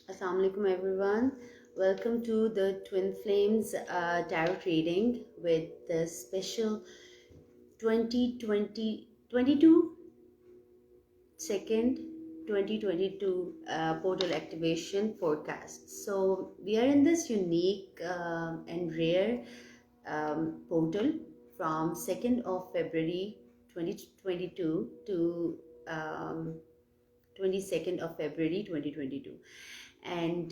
Assalamu alaikum everyone. Welcome to the Twin Flames tarot reading with the special 2022 second 2022 portal activation forecast. So we are in this unique and rare portal from 2nd of February 2022 to 22nd of February 2022, and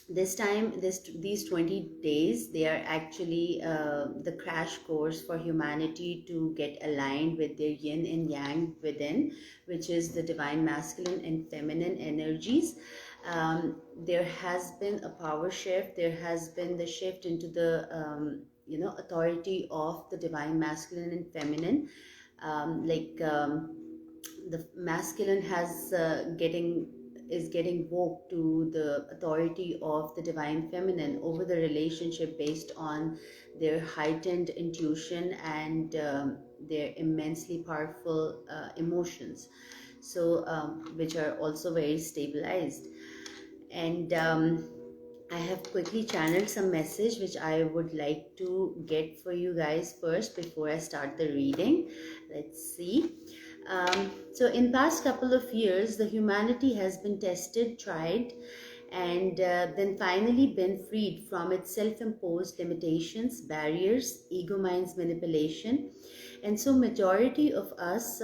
this time these 20 days, they are actually the crash course for humanity to get aligned with their yin and yang within, which is the divine masculine and feminine energies. There has been a power shift. There has been the shift into the authority of the divine masculine and feminine. The masculine is getting woke to the authority of the divine feminine over the relationship based on their heightened intuition and their immensely powerful emotions, which are also very stabilized. And I have quickly channeled some message which I would like to get for you guys first before I start the reading. Let's see. So in past couple of years, the humanity has been tested, tried, and then finally been freed from its self-imposed limitations, barriers, ego mind's manipulation. And so majority of us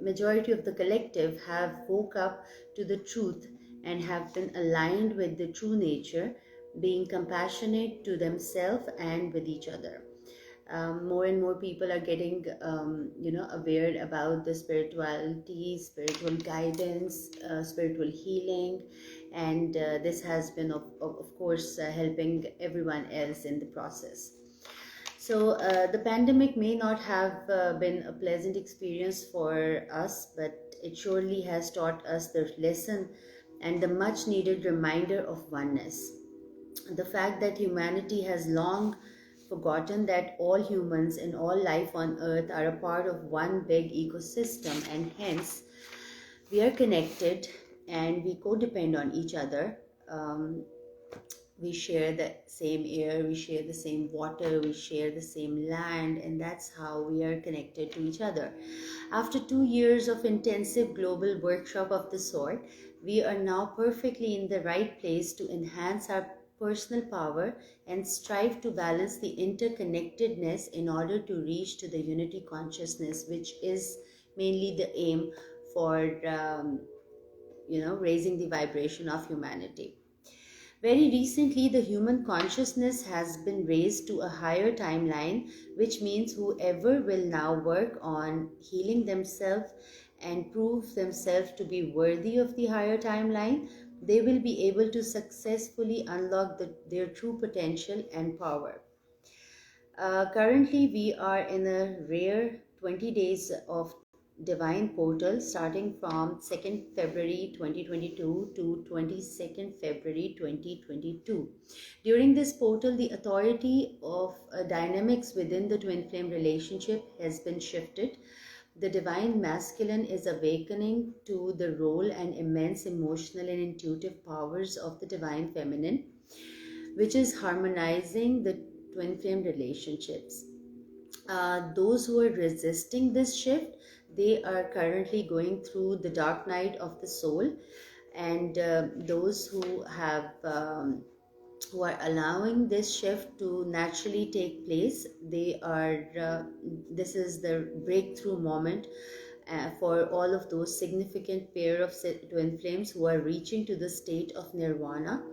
majority of the collective have woke up to the truth and have been aligned with the true nature, being compassionate to themselves and with each other. More and more people are getting aware about the spirituality, spiritual guidance, spiritual healing, and this has been of course helping everyone else in the process. So the pandemic may not have been a pleasant experience for us, but it surely has taught us the lesson and the much needed reminder of oneness. The fact that humanity has long forgotten that all humans and all life on earth are a part of one big ecosystem, and hence we are connected and we co-depend on each other. We share the same air, we share the same water, we share the same land, and that's how we are connected to each other. After 2 years of intensive global workshop of the sort, we are now perfectly in the right place to enhance our personal power and strive to balance the interconnectedness in order to reach to the unity consciousness, which is mainly the aim for raising the vibration of humanity. Very recently, the human consciousness has been raised to a higher timeline, which means whoever will now work on healing themselves and prove themselves to be worthy of the higher timeline, they will be able to successfully unlock their true potential and power. Currently, we are in a rare 20 days of divine portal starting from 2nd February 2022 to 22nd February 2022. During this portal, the authority of dynamics within the twin flame relationship has been shifted. The divine masculine is awakening to the role and immense emotional and intuitive powers of the divine feminine, which is harmonizing the twin flame relationships. Those who are resisting this shift, they are currently going through the dark night of the soul, and those who are allowing this shift to naturally take place, this is the breakthrough moment for all of those significant pair of twin flames who are reaching to the state of nirvana,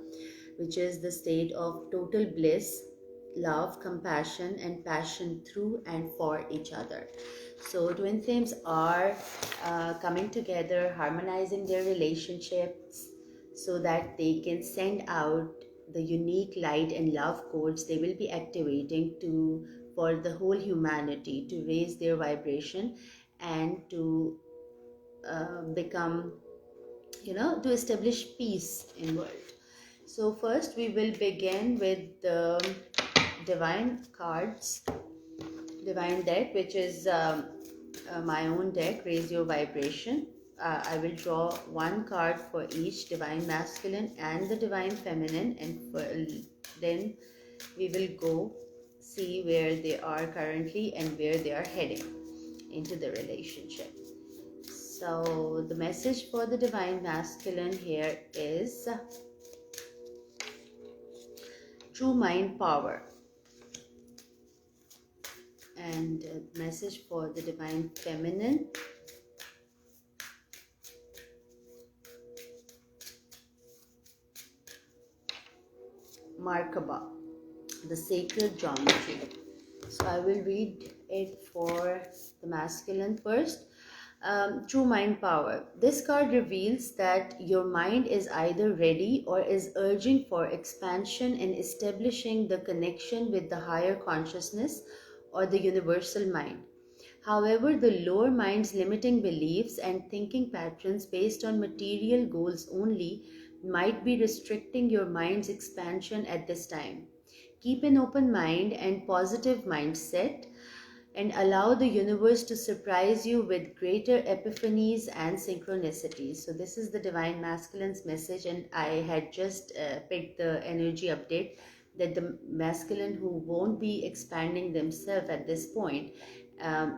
which is the state of total bliss, love, compassion, and passion through and for each other. So twin flames are coming together, harmonizing their relationships so that they can send out the unique light and love codes they will be activating for the whole humanity to raise their vibration and to become, to establish peace in world. So first we will begin with the divine cards, divine deck, which is my own deck, Raise Your Vibration. I will draw one card for each divine masculine and the divine feminine, and then we will go see where they are currently and where they are heading into the relationship. So the message for the divine masculine here is true mind power, and message for the divine feminine, Merkaba, the sacred geometry. So I will read it for the masculine first. True mind power. This card reveals that your mind is either ready or is urging for expansion and establishing the connection with the higher consciousness or the universal mind. However, the lower mind's limiting beliefs and thinking patterns based on material goals only might be restricting your mind's expansion at this time. Keep an open mind and positive mindset, and allow the universe to surprise you with greater epiphanies and synchronicities. So this is the divine masculine's message, and I had just picked the energy update that the masculine who won't be expanding themselves at this point,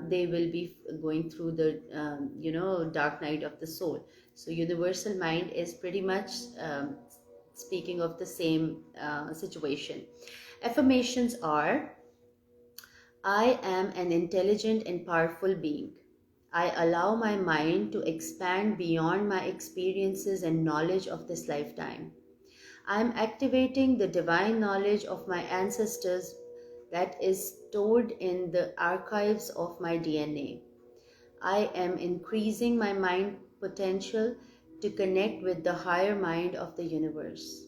they will be going through the dark night of the soul. So universal mind is pretty much speaking of the same situation. Affirmations are: I am an intelligent and powerful being. I allow my mind to expand beyond my experiences and knowledge of this lifetime. I am activating the divine knowledge of my ancestors that is stored in the archives of my DNA. I am increasing my mind potential to connect with the higher mind of the universe.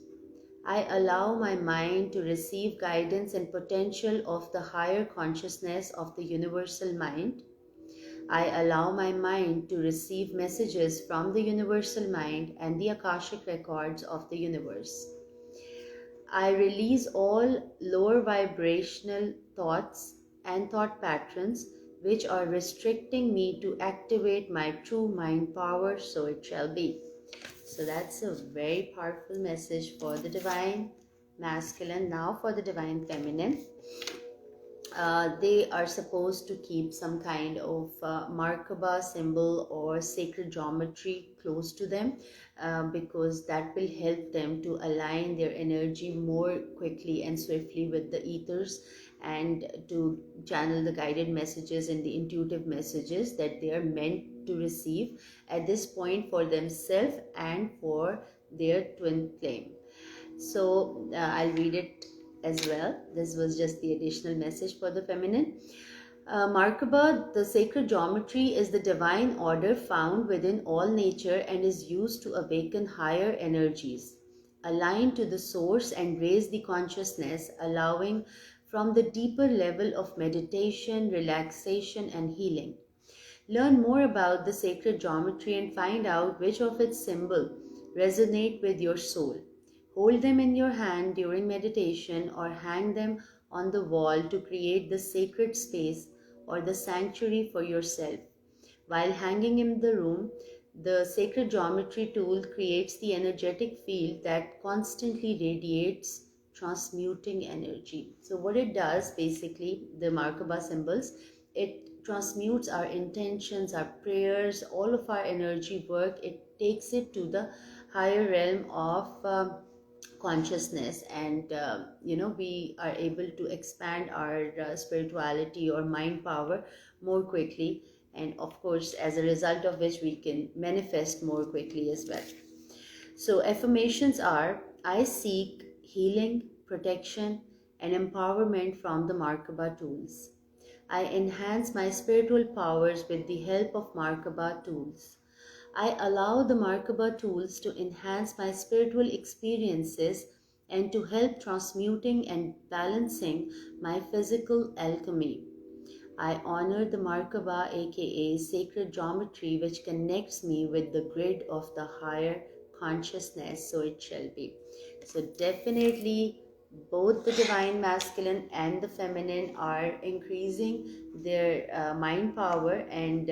I allow my mind to receive guidance and potential of the higher consciousness of the universal mind. I allow my mind to receive messages from the universal mind and the Akashic records of the universe. I release all lower vibrational thoughts and thought patterns which are restricting me to activate my true mind power, so it shall be. So that's a very powerful message for the divine masculine. Now for the divine feminine. They are supposed to keep some kind of Merkaba symbol or sacred geometry close to them, because that will help them to align their energy more quickly and swiftly with the ethers, and to channel the guided messages and the intuitive messages that they are meant to receive at this point for themselves and for their twin flame. So I'll read it as well. This was just the additional message for the feminine. Merkaba, the sacred geometry, is the divine order found within all nature and is used to awaken higher energies, align to the source and raise the consciousness, allowing from the deeper level of meditation, relaxation, and healing. Learn more about the sacred geometry and find out which of its symbols resonate with your soul. Hold them in your hand during meditation or hang them on the wall to create the sacred space or the sanctuary for yourself. While hanging in the room, the sacred geometry tool creates the energetic field that constantly radiates transmuting energy. So what it does, basically, the Merkaba symbols, it transmutes our intentions, our prayers, all of our energy work. It takes it to the higher realm of consciousness, and we are able to expand our spirituality or mind power more quickly, and of course as a result of which we can manifest more quickly as well. So affirmations are: I seek healing, protection, and empowerment from the Merkaba tools. I enhance my spiritual powers with the help of Merkaba tools. I allow the Merkaba tools to enhance my spiritual experiences and to help transmuting and balancing my physical alchemy. I honor the Merkaba, aka sacred geometry, which connects me with the grid of the higher consciousness, so it shall be. So definitely both the divine masculine and the feminine are increasing their mind power, and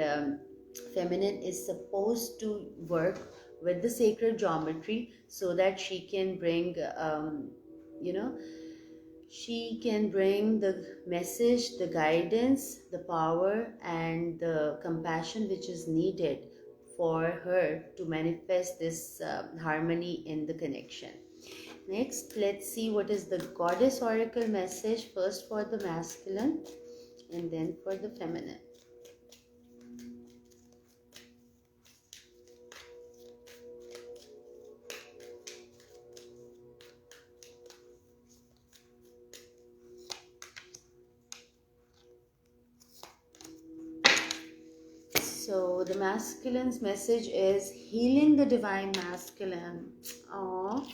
feminine is supposed to work with the sacred geometry so that she can bring, you know, she can bring the message, the guidance, the power, and the compassion which is needed for her to manifest this harmony in the connection. Next, let's see what is the goddess oracle message, first for the masculine and then for the feminine. So the masculine's message is healing the divine masculine. Aww.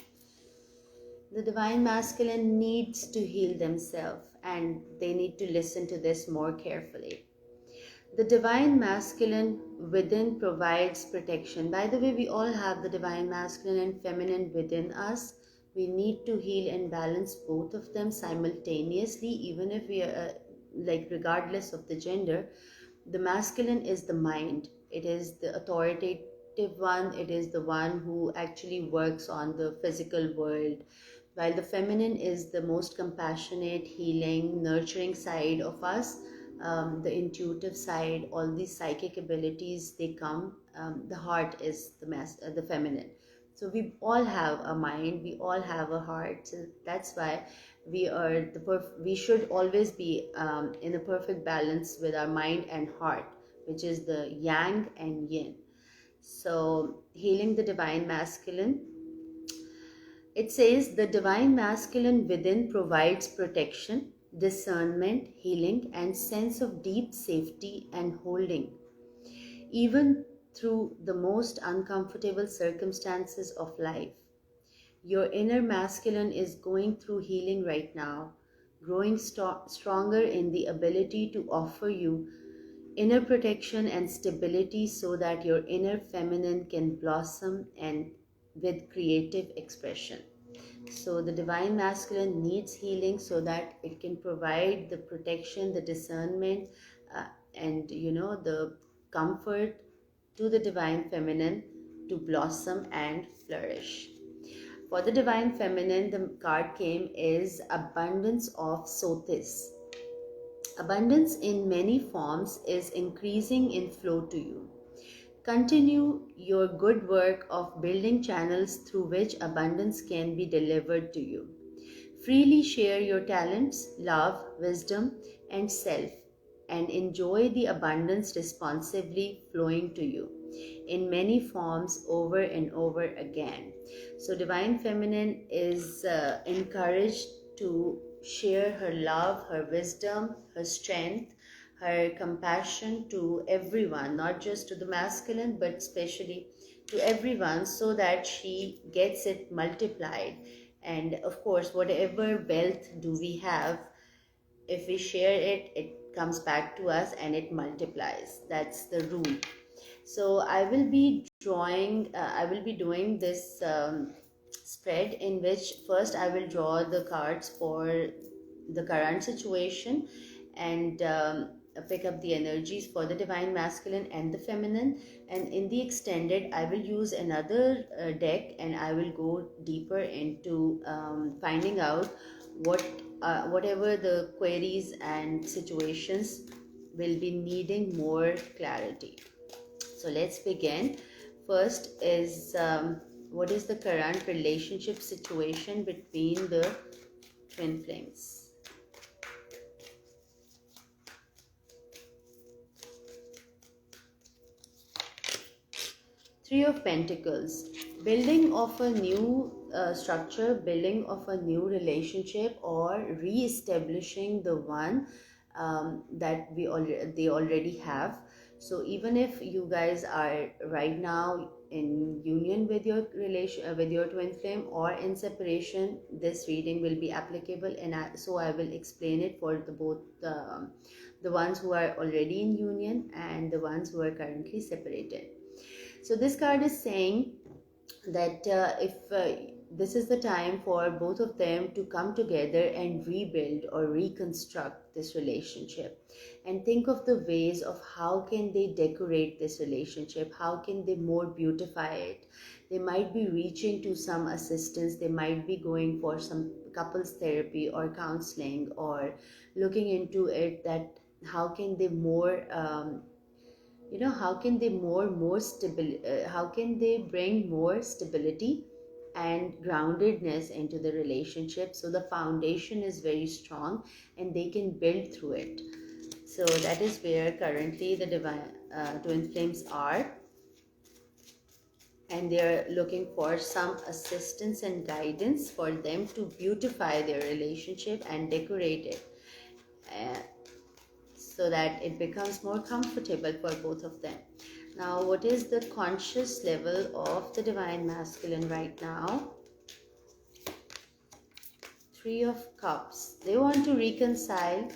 The divine masculine needs to heal themselves, and they need to listen to this more carefully. The divine masculine within provides protection. By the way, we all have the divine masculine and feminine within us. We need to heal and balance both of them simultaneously, even if we are regardless of the gender. The masculine is the mind. It is the authoritative one. It is the one who actually works on the physical world, while the feminine is the most compassionate, healing, nurturing side of us. The intuitive side, all these psychic abilities, they come. The heart is the feminine. So we all have a mind, we all have a heart. So that's why we should always be in a perfect balance with our mind and heart, which is the yang and yin. So healing the divine masculine. It says the divine masculine within provides protection, discernment, healing, and sense of deep safety and holding, even through the most uncomfortable circumstances of life. Your inner masculine is going through healing right now, growing stronger in the ability to offer you inner protection and stability so that your inner feminine can blossom and with creative expression. So the divine masculine needs healing so that it can provide the protection, the discernment, and the comfort to the divine feminine to blossom and flourish. For the divine feminine, the card came is abundance of Sothis. Abundance in many forms is increasing in flow to you. Continue your good work of building channels through which abundance can be delivered to you. Freely share your talents, love, wisdom, and self, and enjoy the abundance responsively flowing to you in many forms over and over again. So divine feminine is encouraged to share her love, her wisdom, her strength, her compassion to everyone, not just to the masculine, but especially to everyone, so that she gets it multiplied. And of course, whatever wealth do we have, if we share it, it comes back to us and it multiplies. That's the rule. So I will be doing this spread, in which first I will draw the cards for the current situation and pick up the energies for the divine masculine and the feminine. And in the extended, I will use another deck, and I will go deeper into finding out whatever the queries and situations will be needing more clarity. So let's begin. First is what is the current relationship situation between the twin flames? Three of Pentacles. Building of a new structure, building of a new relationship, or re-establishing the one that they already have. So even if you guys are right now in union with your with your twin flame, or in separation, this reading will be applicable, and so I will explain it for both the ones who are already in union and the ones who are currently separated. So this card is saying that if this is the time for both of them to come together and rebuild or reconstruct this relationship, and think of the ways of how can they decorate this relationship, how can they more beautify it. They might be reaching to some assistance, they might be going for some couples therapy or counseling, or looking into it that how can they more how can they more stability, how can they bring more stability and groundedness into the relationship, so the foundation is very strong and they can build through it. So that is where currently the divine twin flames are, and they're looking for some assistance and guidance for them to beautify their relationship and decorate it, uh, so that it becomes more comfortable for both of them. Now, what is the conscious level of the divine masculine right now? Three of Cups. They want to reconcile.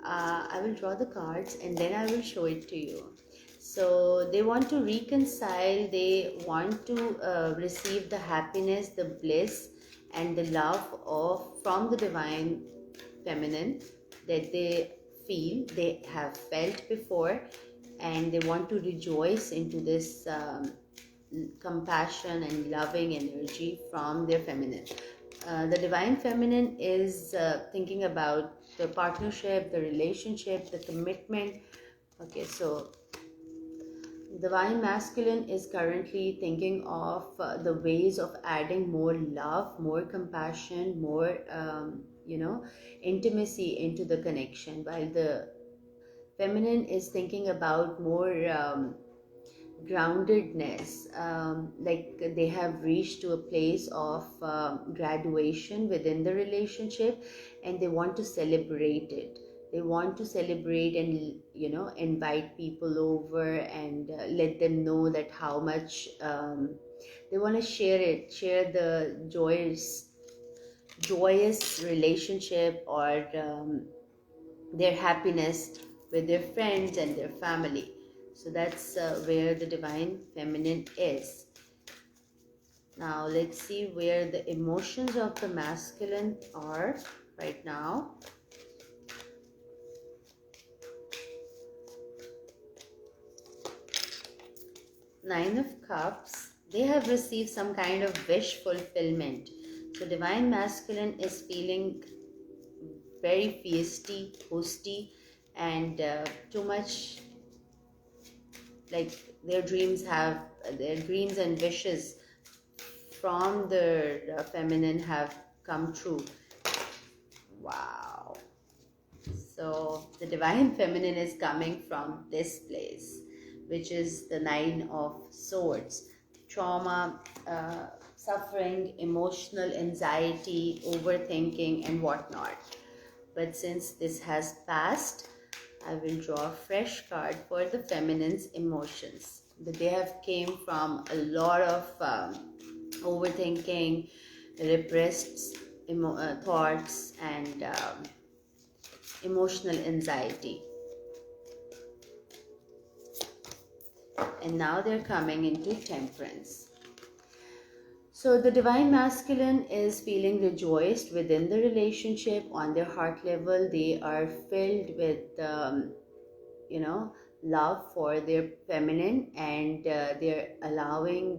I will draw the cards and then I will show it to you. So they want to reconcile. They want to receive the happiness, the bliss, and the love from the divine feminine that they feel, they have felt before, and they want to rejoice into this compassion and loving energy from their feminine. The divine feminine is thinking about the partnership, the relationship, the commitment. Okay, so divine masculine is currently thinking of the ways of adding more love, more compassion, more intimacy into the connection, while the feminine is thinking about more groundedness, like they have reached to a place of graduation within the relationship, and they want to celebrate it. They want to celebrate and invite people over and let them know that how much they want to share the joyous relationship, or their happiness with their friends and their family. So that's where the divine feminine is. Now let's see where the emotions of the masculine are right now. Nine of Cups. They have received some kind of wish fulfillment. So divine masculine is feeling very feisty, hosty, and too much, like their dreams and wishes from the feminine have come true. Wow. So the divine feminine is coming from this place, which is the Nine of Swords. Trauma, suffering, emotional anxiety, overthinking, and whatnot. But since this has passed, I will draw a fresh card for the feminine's emotions. They have came from a lot of overthinking, repressed thoughts, and emotional anxiety. And now they're coming into Temperance. So the divine masculine is feeling rejoiced within the relationship. On their heart level, they are filled with love for their feminine, and they're allowing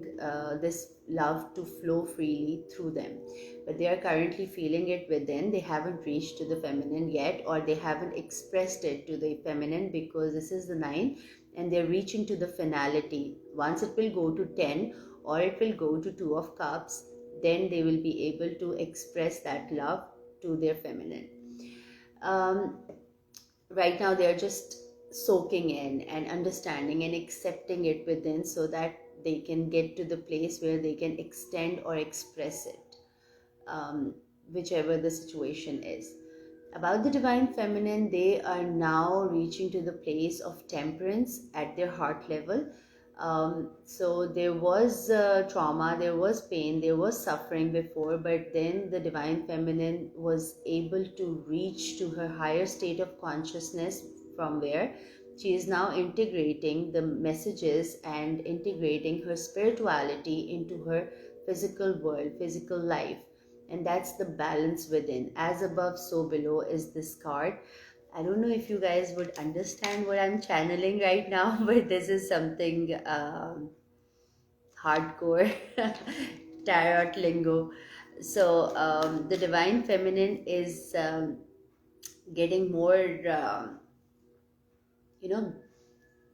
this love to flow freely through them. But they are currently feeling it within. They haven't reached to the feminine yet, or they haven't expressed it to the feminine, because this is the 9 and they're reaching to the finality. Once it will go to 10 or it will go to 2 of Cups, then they will be able to express that love to their feminine. Right now they're just soaking in and understanding and accepting it within, so that they can get to the place where they can extend or express it, whichever the situation is. About the divine feminine, they are now reaching to the place of temperance at their heart level. So there was trauma, there was pain, there was suffering before, but then the divine feminine was able to reach to her higher state of consciousness, from where she is now integrating the messages and integrating her spirituality into her physical world, physical life, and that's the balance within. As above, so below is this card. I don't know if you guys would understand what I'm channeling right now, but this is something hardcore tarot lingo. So the divine feminine is getting more, you know,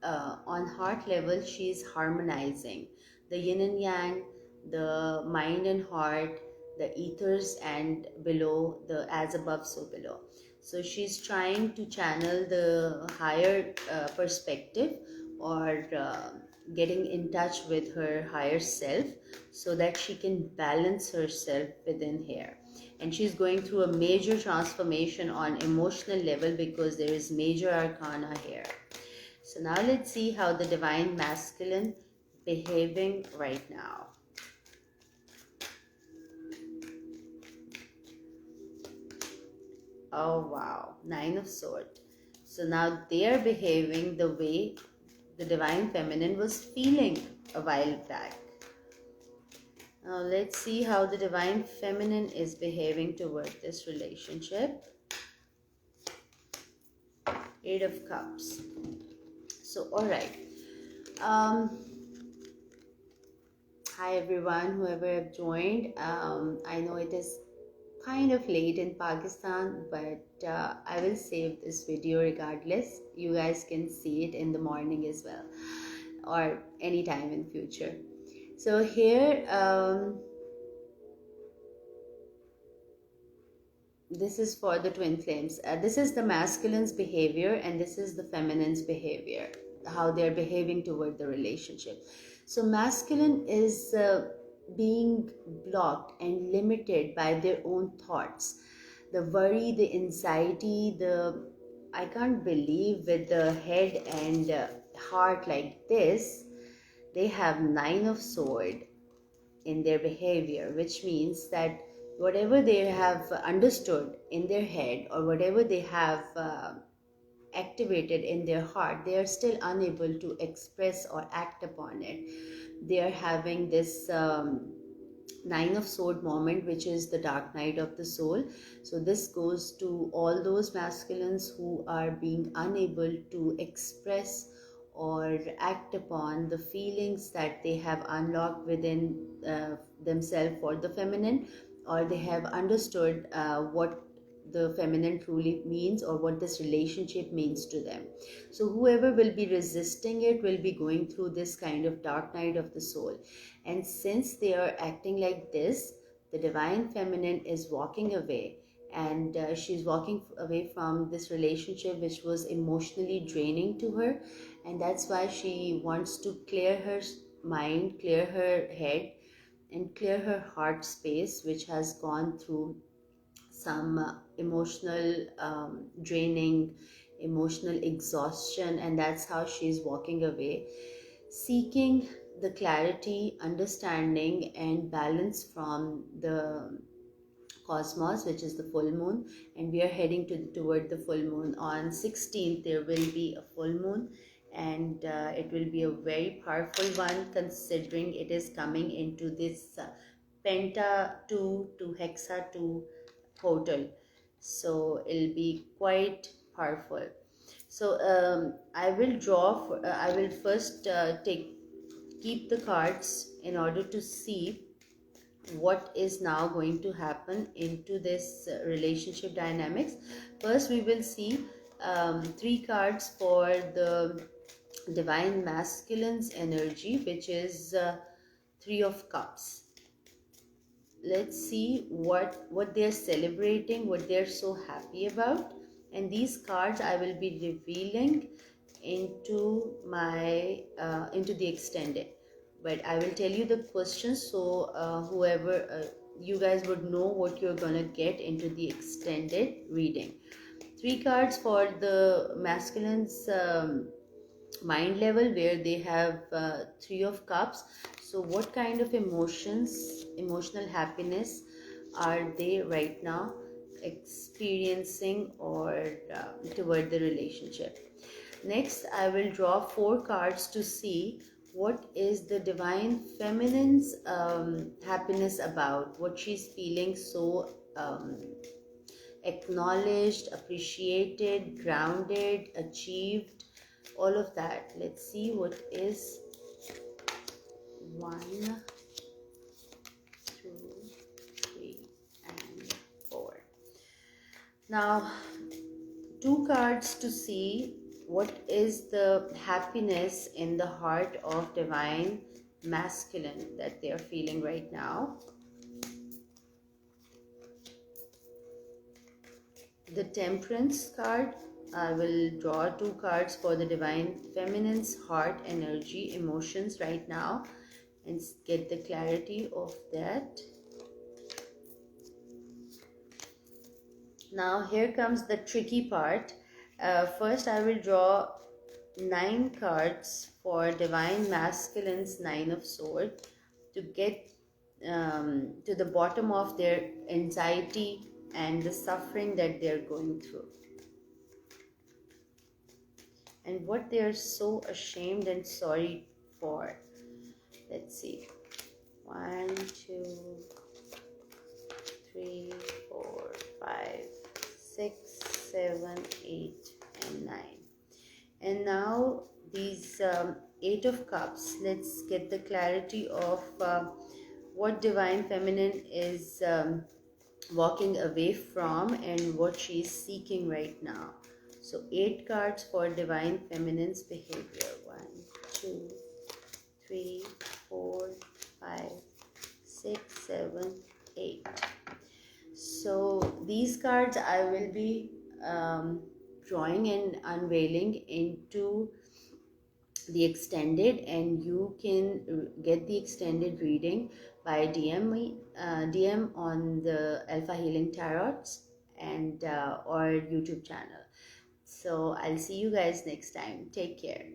on heart level, she's harmonizing the yin and yang, the mind and heart, the ethers, and below, the as above, so below. So she's trying to channel the higher perspective, or getting in touch with her higher self, so that she can balance herself within here. And she's going through a major transformation on emotional level, because there is major arcana here. So now let's see how the divine masculine behaving right now. Oh wow, Nine of Swords. So now they are behaving the way the divine feminine was feeling a while back. Now let's see how the divine feminine is behaving toward this relationship. Eight of Cups. So alright. Hi everyone, whoever have joined. I know it is kind of late in Pakistan, but I will save this video regardless. You guys can see it in the morning as well, or anytime in future. So here, this is for the twin flames. This is the masculine's behavior, and this is the feminine's behavior, how they're behaving toward the relationship. So masculine is being blocked and limited by their own thoughts, the worry, the anxiety, the I can't believe, with the head and heart like this. They have Nine of Sword in their behavior, which means that whatever they have understood in their head, or whatever they have activated in their heart, they are still unable to express or act upon it. They are having this Nine of Sword moment, which is the dark night of the soul. So this goes to all those masculines who are being unable to express or act upon the feelings that they have unlocked within themselves for the feminine, or they have understood what the feminine truly means, or what this relationship means to them. So whoever will be resisting it will be going through this kind of dark night of the soul. And since they are acting like this, the divine feminine is walking away, and she's walking away from this relationship which was emotionally draining to her. And that's why she wants to clear her mind, clear her head, and clear her heart space, which has gone through some emotional draining, emotional exhaustion. And that's how she's walking away, seeking the clarity, understanding, and balance from the cosmos, which is the full moon. And we are heading toward the full moon. On 16th there will be a full moon, and it will be a very powerful one, considering it is coming into this penta 2 to hexa 2 portal. So it'll be quite powerful. So I will draw for, I will first keep the cards in order to see what is now going to happen into this relationship dynamics. First we will see 3 cards for the divine masculine's energy, which is 3 of Cups. Let's see what they're celebrating, what they're so happy about. And these cards I will be revealing into my into the extended, but I will tell you the questions, so whoever you guys would know what you're gonna get into the extended reading. 3 cards for the masculine's mind level, where they have 3 of Cups. So what kind of emotions, emotional happiness are they right now experiencing, or toward the relationship? Next I will draw 4 cards to see what is the divine feminine's happiness about, what she's feeling so acknowledged, appreciated, grounded, achieved, all of that. Let's see what is 1, 2, 3, and 4. Now, 2 cards to see what is the happiness in the heart of divine masculine that they are feeling right now. The Temperance card. I will draw 2 cards for the divine feminine's heart, energy, emotions right now, and get the clarity of that. Now here comes the tricky part. First I will draw 9 cards for divine masculine's 9 of swords to get to the bottom of their anxiety and the suffering that they're going through, and what they are so ashamed and sorry for. Let's see. 1, 2, 3, 4, 5, 6, 7, 8, and 9. And now these 8 of cups, let's get the clarity of what divine feminine is walking away from and what she's seeking right now. So 8 cards for divine feminine's behavior. 1, 2, 3, 4, 5, 6, 7, 8. So these cards I will be drawing and unveiling into the extended, and you can get the extended reading by DM on the Alpha Healing Tarots and or YouTube channel. So I'll see you guys next time. Take care.